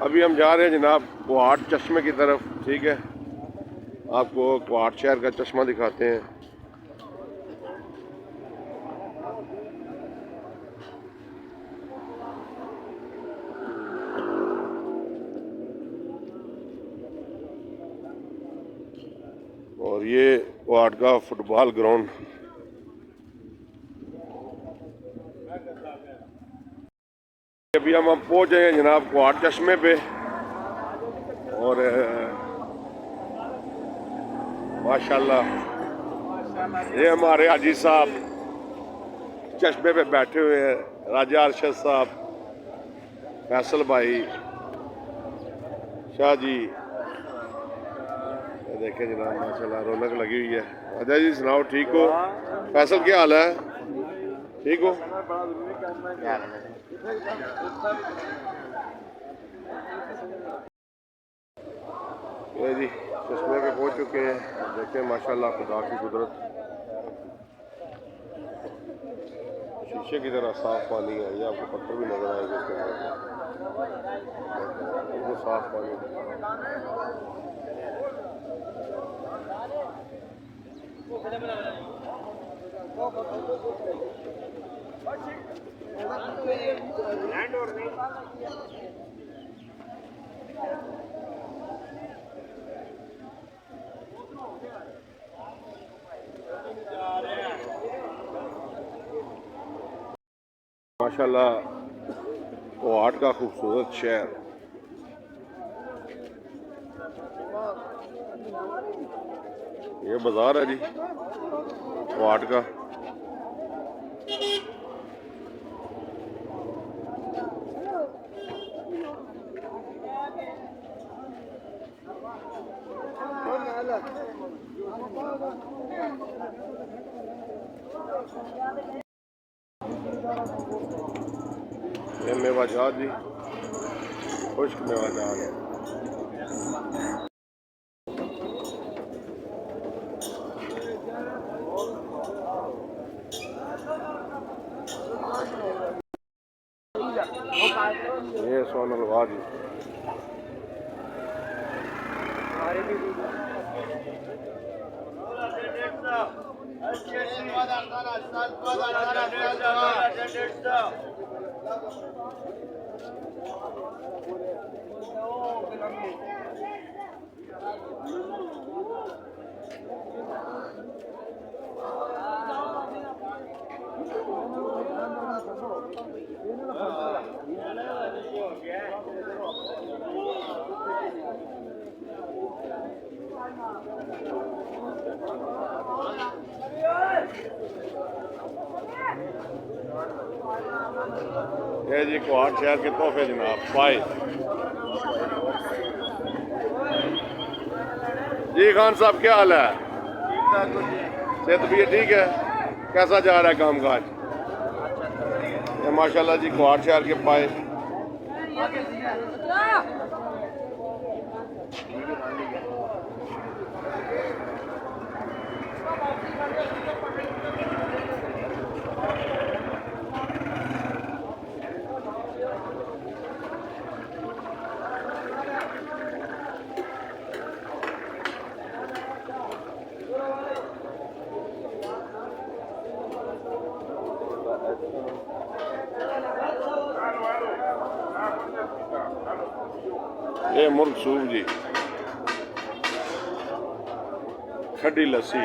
अभी हम जा रहे हैं जनाब क्वाड चश्मे की तरफ। ठीक है, आपको क्वाड शहर का चश्मा दिखाते हैं। और ये क्वाड का फुटबॉल ग्राउंड। अभी हम पहुंचे हैं जनाब क्वाड चश्मे पे और माशाल्लाह ये हमारे हाजी साहब चश्मे पे बैठे हुए हैं। राजा अरशद साहब, फैसल भाई, शाह जी, देखें जनाब माशाल्लाह रौनक लगी हुई है। राजा जी सुनाओ, ठीक हो? फैसल क्या हाल है? ठीक हो? ये जी चश्मे पे पहुंच चुके हैं। देखें माशाल्लाह खुदा की कुदरत, शीशे की तरह साफ पानी है। ये आपको पत्थर भी नजर आएंगे इसके अंदर, बिल्कुल साफ पानी। माशाल्लाह क्वाड का खूबसूरत शहर। ये बाजार है जी क्वाड का। ये मेवा जहाज जी, खुश्क मेवा जहाज है। ये सोनलवा जी, ये जी क्वाड शहर के तोहफे जनाब पाए। जी खान साहब क्या हाल है? सेहत भी ठीक है? कैसा जा रहा है काम काज? ये माशाल्लाह जी क्वाड शहर के पाए। ये मुर्ग सूप जी, खड्डी लस्सी,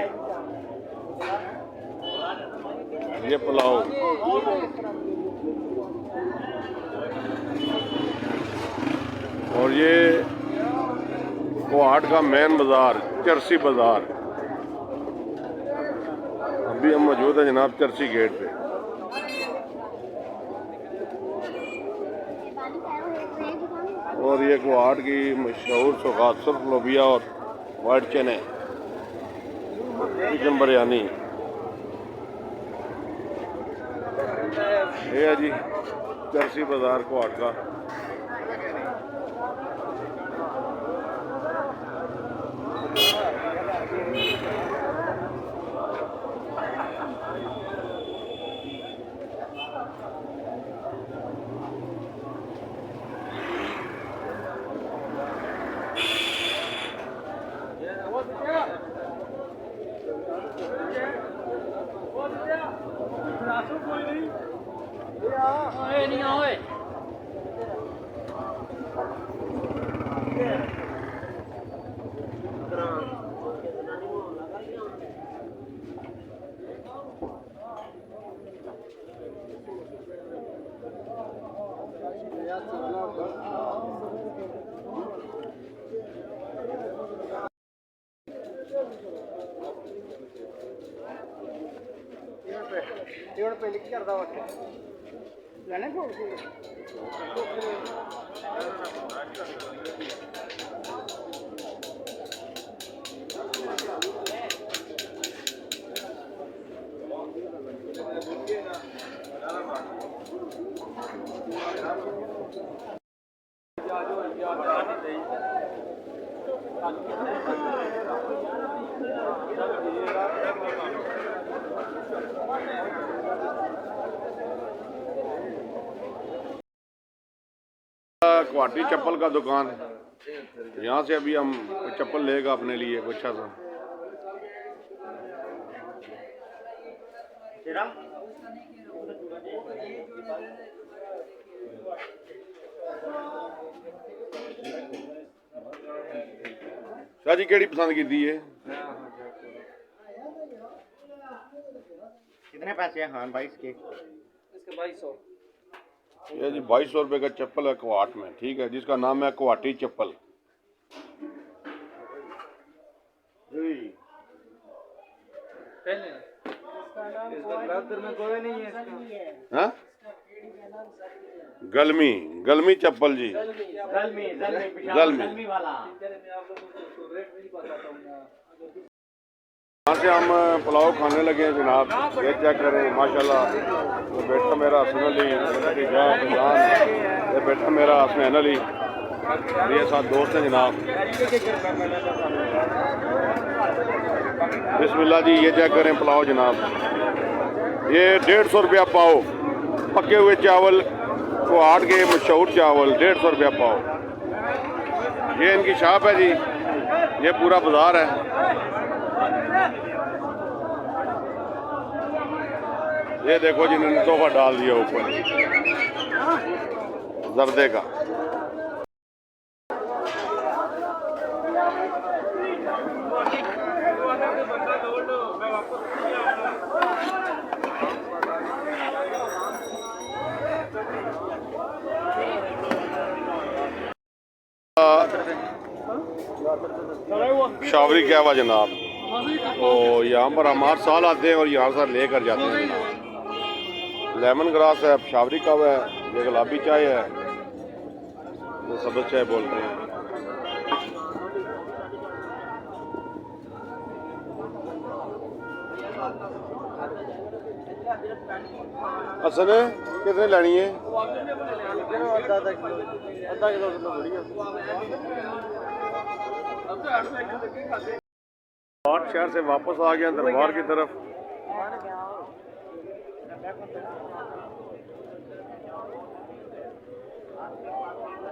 ये पुलाव, और ये क्वाड का मेन बाजार चर्सी बाजार। अभी हम मौजूद हैं जनाब चर्सी गेट पे। और ये क्वाड की मशहूर सौगात सुर्ख लोबिया और वाइट चने, चिकन बिरयानी। ये है जी चर्सी बाजार क्वाड का। पे लिख कर दो लेने को गुवाहाटी चप्पल का दुकान, यहाँ से अभी हम चप्पल लेगा अपने लिए कुछ अच्छा सा। शाह जी केड़ी पसंद की थी है? कितने पैसे हैं? हाँ 22 के, इसके 2200। ये जी 2200 रुपये का चप्पल है क्वाट में, ठीक है, जिसका नाम है गुवाहाटी चप्पल। हाँ गलमी, गलमी चप्पल जी, गलमी वाला। यहाँ से हम पुलाव खाने लगे हैं जनाब, ये चेक करें माशाल्लाह। ये बेटा मेरा हसन अली, ये बेटा मेरा हसन अली, ये साथ दोस्त हैं जनाब। बिस्मिल्लाह जी, ये चेक करें पुलाव जनाब, ये 150 रुपया पाव, पके हुए चावल गुवाहाट के मशहूर चावल 150 रुपया पाव। ये इनकी शॉप है जी, ये पूरा बाजार है। ये देखो जिन्होंने तोहफा डाल दिया ऊपर जर्दे का। शावरी क्या हुआ जनाब, तो यहाँ पर हम हर साल आते हैं और यहाँ से लेकर जाते हैं जनाब। लेमन ग्रास है, शावरी का है, ये गुलाबी चाय है, ये सब्ज़ चाय बोलते हैं। असल कितने लेनी है? आधा किलो शहर से वापस आ गया दरबार की तरफ।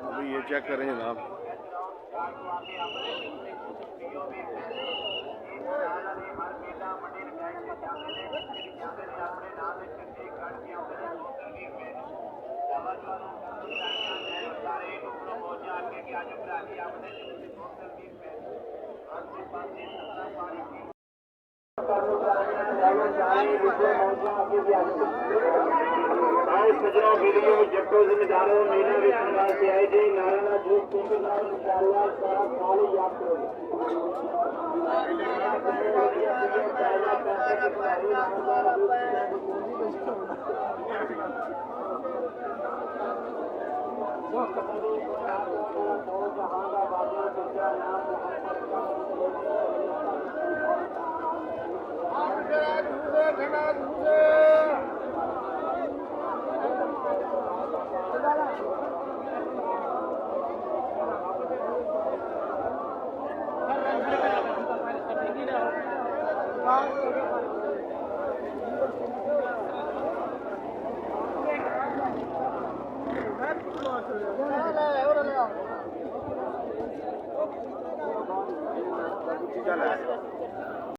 अभी ये चेक करें जनाब, वीडियो जट्टो जिम्मेदारों मेला विश्वास से आए थे नारायण जो इंशाल्लाह सारा साल याद